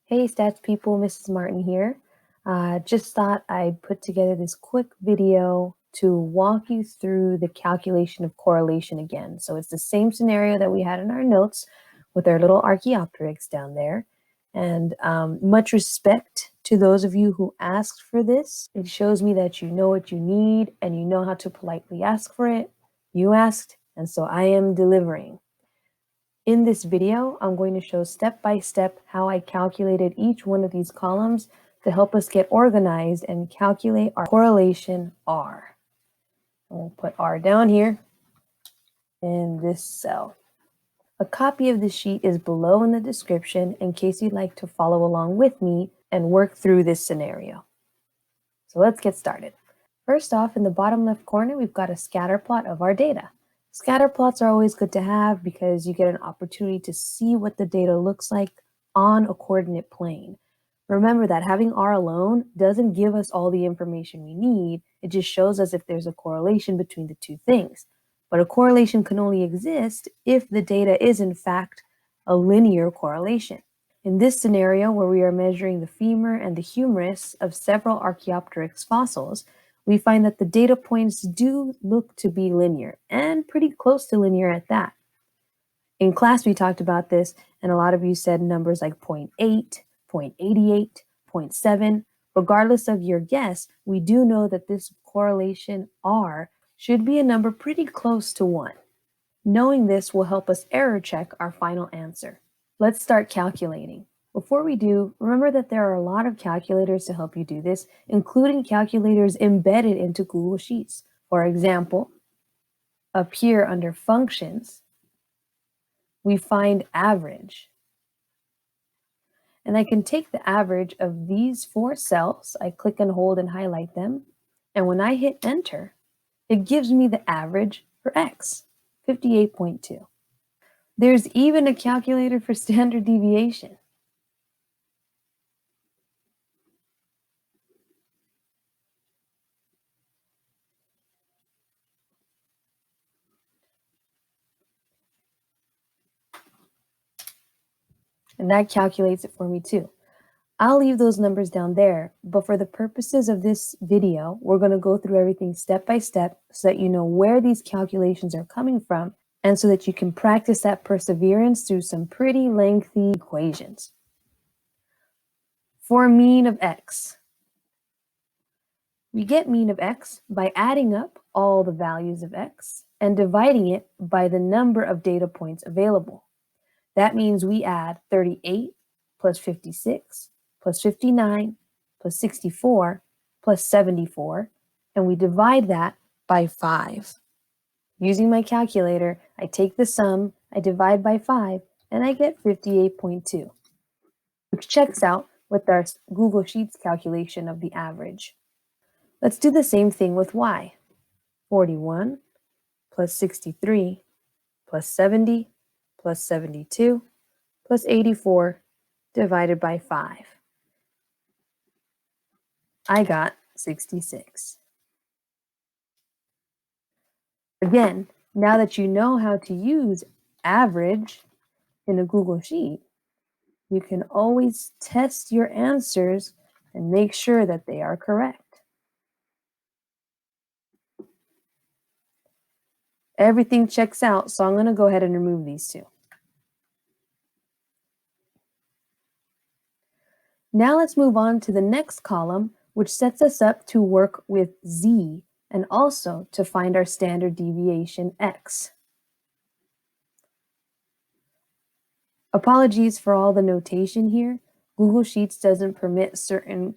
Hey stats people, Mrs. Martin here. Just thought I'd put together this quick video to walk you through the calculation of correlation again. So it's the same scenario that we had in our notes with our little Archaeopteryx down there. And much respect to those of you who asked for this. It shows me that you know what you need and you know how to politely ask for it. You asked, and so I am delivering. In this video, I'm going to show step by step how I calculated each one of these columns to help us get organized and calculate our correlation R. We'll put R down here in this cell. A copy of the sheet is below in the description in case you'd like to follow along with me and work through this scenario. So let's get started. First off, in the bottom left corner, we've got a scatter plot of our data. Scatter plots are always good to have because you get an opportunity to see what the data looks like on a coordinate plane. Remember that having R alone doesn't give us all the information we need. It just shows us if there's a correlation between the two things. But a correlation can only exist if the data is in fact a linear correlation. In this scenario, where we are measuring the femur and the humerus of several Archaeopteryx fossils, we find that the data points do look to be linear, and pretty close to linear at that. In class, we talked about this, and a lot of you said numbers like 0.8, 0.88, 0.7. Regardless of your guess, we do know that this correlation R should be a number pretty close to 1. Knowing this will help us error check our final answer. Let's start calculating. Before we do, remember that there are a lot of calculators to help you do this, including calculators embedded into Google Sheets. For example, up here under functions, we find average. And I can take the average of these 4 cells, I click and hold and highlight them, and when I hit enter, it gives me the average for X, 58.2. There's even a calculator for standard deviation. And that calculates it for me too. I'll leave those numbers down there, but for the purposes of this video, we're going to go through everything step by step so that you know where these calculations are coming from and so that you can practice that perseverance through some pretty lengthy equations. For mean of X, we get mean of X by adding up all the values of X and dividing it by the number of data points available. That means we add 38 plus 56 plus 59 plus 64 plus 74, and we divide that by 5. Using my calculator, I take the sum, I divide by 5, and I get 58.2, which checks out with our Google Sheets calculation of the average. Let's do the same thing with Y. 41 plus 63 plus 70 plus 72 plus 84 divided by 5. I got 66. Again, now that you know how to use average in a Google Sheet, you can always test your answers and make sure that they are correct. Everything checks out, so I'm going to go ahead and remove these two. Now let's move on to the next column, which sets us up to work with Z and also to find our standard deviation X. Apologies for all the notation here. Google Sheets doesn't permit certain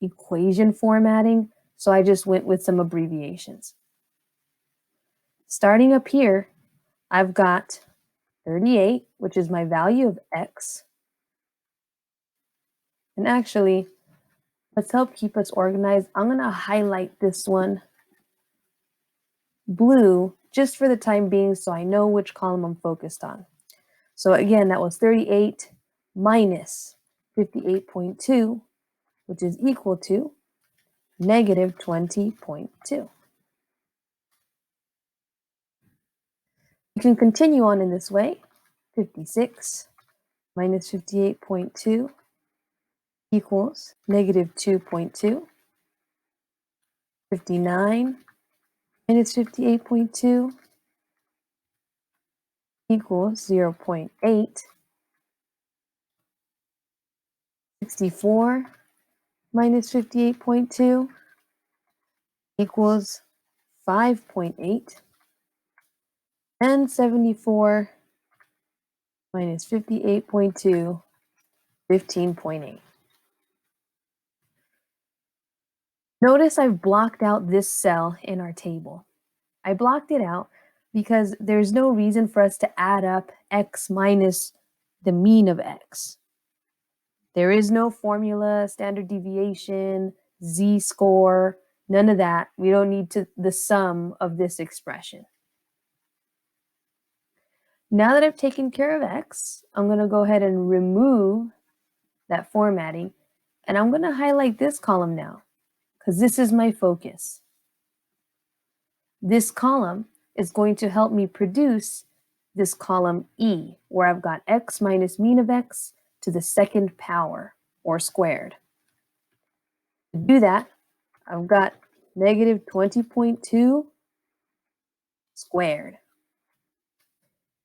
equation formatting, so I just went with some abbreviations. Starting up here, I've got 38, which is my value of X. And actually, let's help keep us organized. I'm going to highlight this one blue just for the time being so I know which column I'm focused on. So again, that was 38 minus 58.2, which is equal to negative 20.2. You can continue on in this way. 56 minus 58.2 equals negative 2.2. 59 minus 58.2 equals 0.8. 64 minus 58.2 equals 5.8. And 74 minus 58.2, 15.8. Notice I've blocked out this cell in our table. I blocked it out because there's no reason for us to add up x minus the mean of x. There is no formula, standard deviation, z-score, none of that. We don't need the sum of this expression. Now that I've taken care of x, I'm going to go ahead and remove that formatting, and I'm going to highlight this column now because this is my focus. This column is going to help me produce this column E, where I've got x minus mean of x to the second power, or squared. To do that, I've got negative 20.2 squared.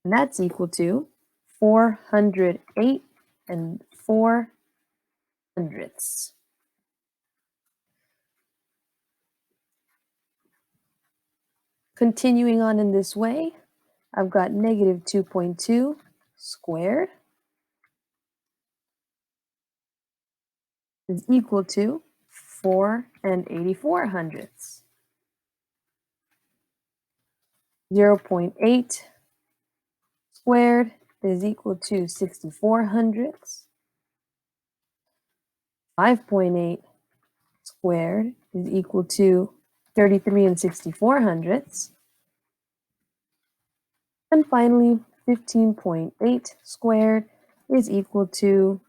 And that's equal to 408 and 4 hundredths. Continuing on in this way, I've got negative 2.2 squared is equal to 4 and 84 hundredths. 0.8 squared is equal to 64 hundredths. 5.8 squared is equal to 33 and 64 hundredths. And finally, 15.8 squared is equal to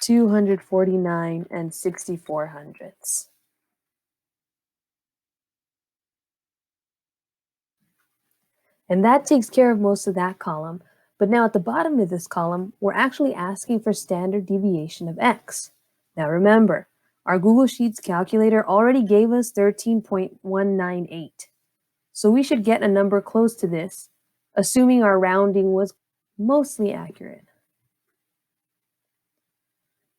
249 and 64 hundredths. And that takes care of most of that column. But now at the bottom of this column, we're actually asking for standard deviation of x. Now remember, our Google Sheets calculator already gave us 13.198. So we should get a number close to this, assuming our rounding was mostly accurate.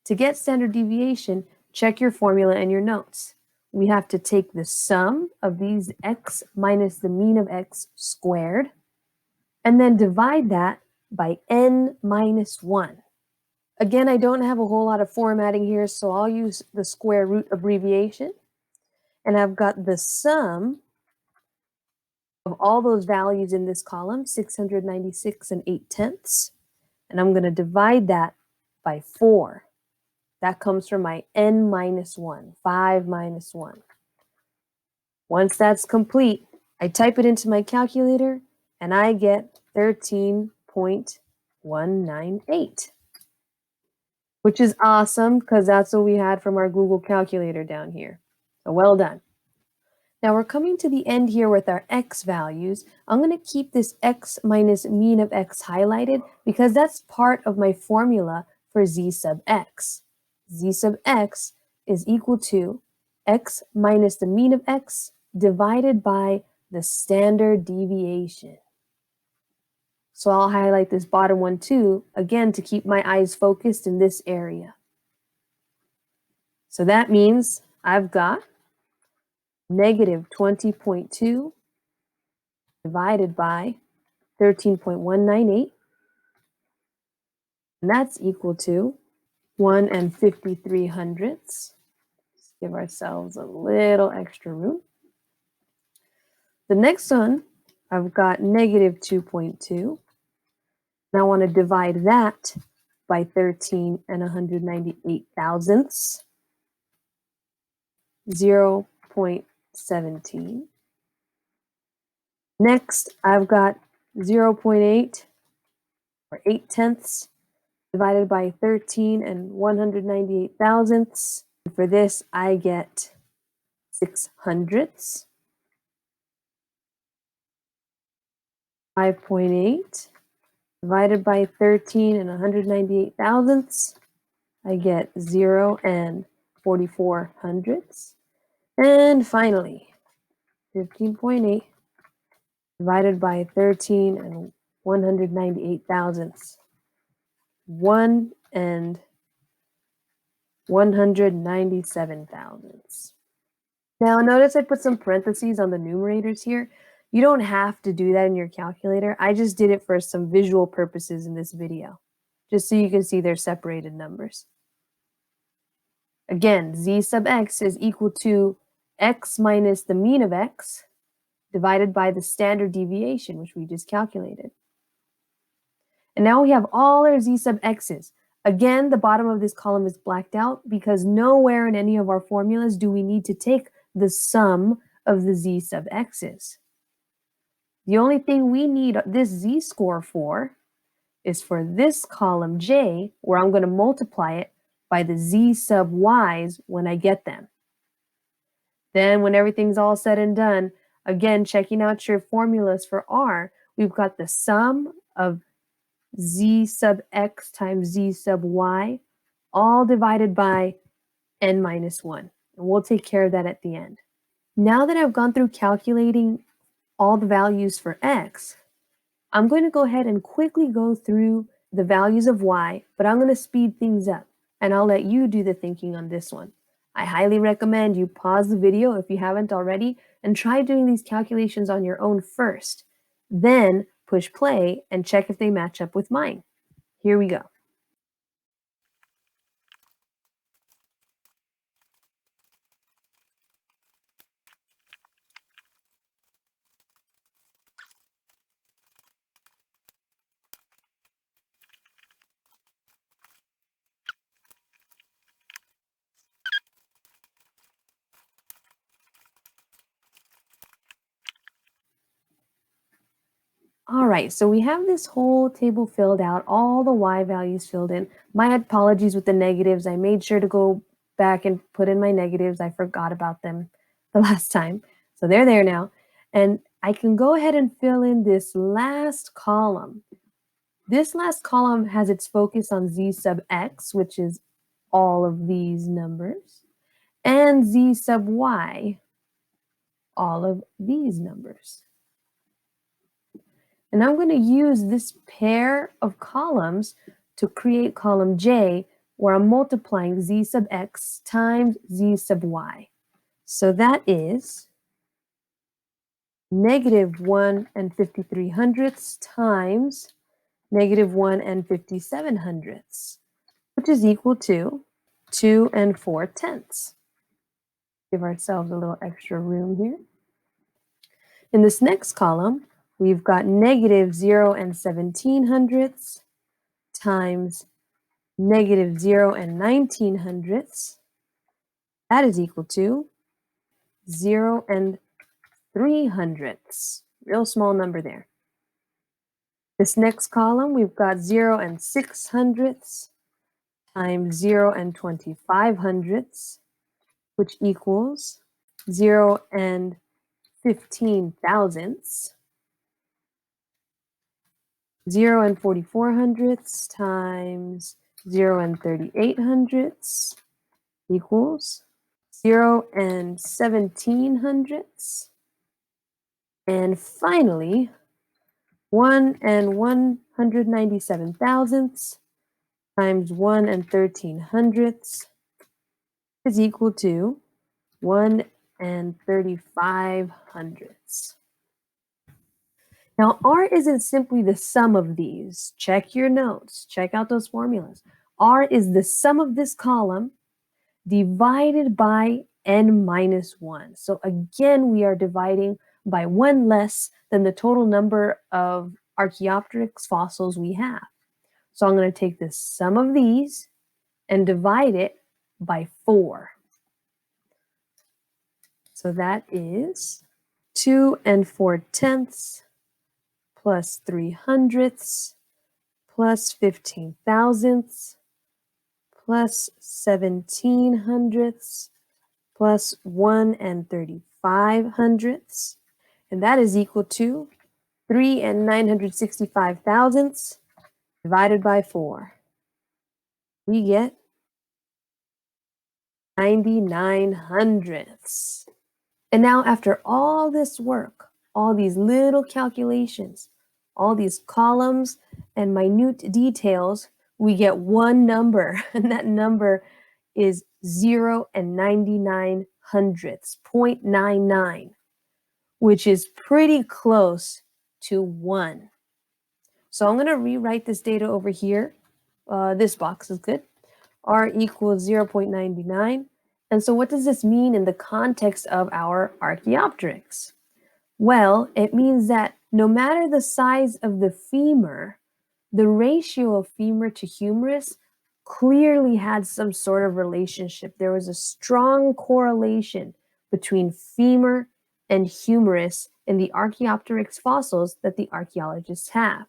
To get standard deviation, check your formula and your notes. We have to take the sum of these x minus the mean of x squared, and then divide that by n minus 1. Again, I don't have a whole lot of formatting here, so I'll use the square root abbreviation. And I've got the sum of all those values in this column, 696 and 8/10. And I'm going to divide that by 4. That comes from my n minus 1, 5 minus 1. Once that's complete, I type it into my calculator, and I get 13.198, which is awesome because that's what we had from our Google calculator down here. So well done. Now we're coming to the end here with our x values. I'm going to keep this x minus mean of x highlighted because that's part of my formula for z sub x. Z sub x is equal to x minus the mean of x divided by the standard deviation. So I'll highlight this bottom one too, again, to keep my eyes focused in this area. So that means I've got negative 20.2 divided by 13.198, and that's equal to 1 and 53 hundredths. Let's give ourselves a little extra room. The next one, I've got negative 2.2. And I want to divide that by 13 and 198 thousandths, 0.17. Next, I've got 0.8 or 8/10 divided by 13 and 198 thousandths. And for this, I get 6 hundredths. 5.8 divided by 13 and 198 thousandths. I get 0 and 44 hundredths. And finally, 15.8 divided by 13 and 198 thousandths. 1 and 197 thousandths. Now notice I put some parentheses on the numerators here. You don't have to do that in your calculator. I just did it for some visual purposes in this video, just so you can see they're separated numbers. Again, z sub x is equal to x minus the mean of x divided by the standard deviation, which we just calculated. And now we have all our z sub x's. Again, the bottom of this column is blacked out because nowhere in any of our formulas do we need to take the sum of the z sub x's. The only thing we need this z-score for is for this column j, where I'm going to multiply it by the z sub y's when I get them. Then when everything's all said and done, again, checking out your formulas for r, we've got the sum of z sub x times z sub y, all divided by n minus 1. And we'll take care of that at the end. Now that I've gone through calculating all the values for x, I'm going to go ahead and quickly go through the values of y, but I'm going to speed things up, and I'll let you do the thinking on this one. I highly recommend you pause the video if you haven't already and try doing these calculations on your own first. Then push play and check if they match up with mine. Here we go. All right, so we have this whole table filled out, all the y values filled in. My apologies with the negatives. I made sure to go back and put in my negatives. I forgot about them the last time. So they're there now. And I can go ahead and fill in this last column. This last column has its focus on z sub x, which is all of these numbers, and z sub y, all of these numbers. And I'm going to use this pair of columns to create column J, where I'm multiplying z sub x times z sub y. So that is negative 1 and 53 hundredths times negative 1 and 57 hundredths, which is equal to 2 and 4 tenths. Give ourselves a little extra room here. In this next column, we've got negative 0 and 17 hundredths times negative 0 and 19 hundredths. That is equal to 0 and 3 hundredths. Real small number there. This next column, we've got 0 and 6 hundredths times 0 and 25 hundredths, which equals 0 and 15 thousandths. 0 and 44 hundredths times 0 and 38 hundredths equals 0 and 17 hundredths. And finally, 1 and 197 thousandths times 1 and 13 hundredths is equal to 1 and 35 hundredths. Now, R isn't simply the sum of these. Check your notes. Check out those formulas. R is the sum of this column divided by n minus 1. So again, we are dividing by 1 less than the total number of Archaeopteryx fossils we have. So I'm going to take the sum of these and divide it by 4. So that is 2 and 4 tenths plus 3 hundredths plus 15 thousandths plus 17 hundredths plus 1 and 35 hundredths. And that is equal to 3 and 965 thousandths divided by 4. We get 99 hundredths. And now after all this work, all these little calculations, all these columns and minute details, we get one number, and that number is 0 and 99 hundredths, 0.99, which is pretty close to 1. So I'm going to rewrite this data over here. This box is good. R equals 0.99. And so what does this mean in the context of our Archaeopteryx? Well, it means that no matter the size of the femur, the ratio of femur to humerus clearly had some sort of relationship. There was a strong correlation between femur and humerus in the Archaeopteryx fossils that the archaeologists have.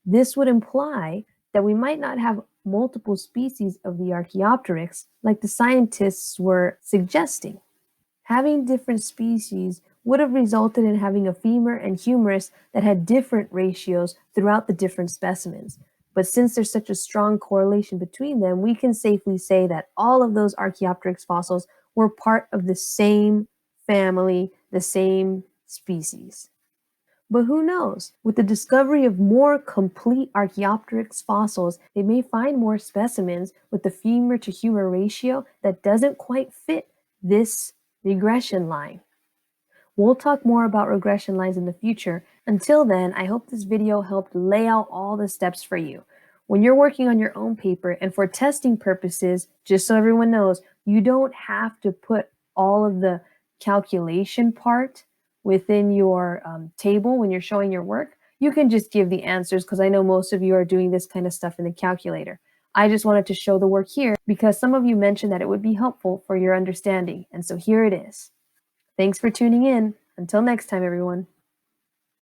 This would imply that we might not have multiple species of the Archaeopteryx like the scientists were suggesting. Having different species would have resulted in having a femur and humerus that had different ratios throughout the different specimens. But since there's such a strong correlation between them, we can safely say that all of those Archaeopteryx fossils were part of the same family, the same species. But who knows? With the discovery of more complete Archaeopteryx fossils, they may find more specimens with the femur to humor ratio that doesn't quite fit this regression line. We'll talk more about regression lines in the future. Until then, I hope this video helped lay out all the steps for you. When you're working on your own paper and for testing purposes, just so everyone knows, you don't have to put all of the calculation part within your table when you're showing your work. You can just give the answers because I know most of you are doing this kind of stuff in the calculator. I just wanted to show the work here because some of you mentioned that it would be helpful for your understanding. And so here it is. Thanks for tuning in. Until next time, everyone.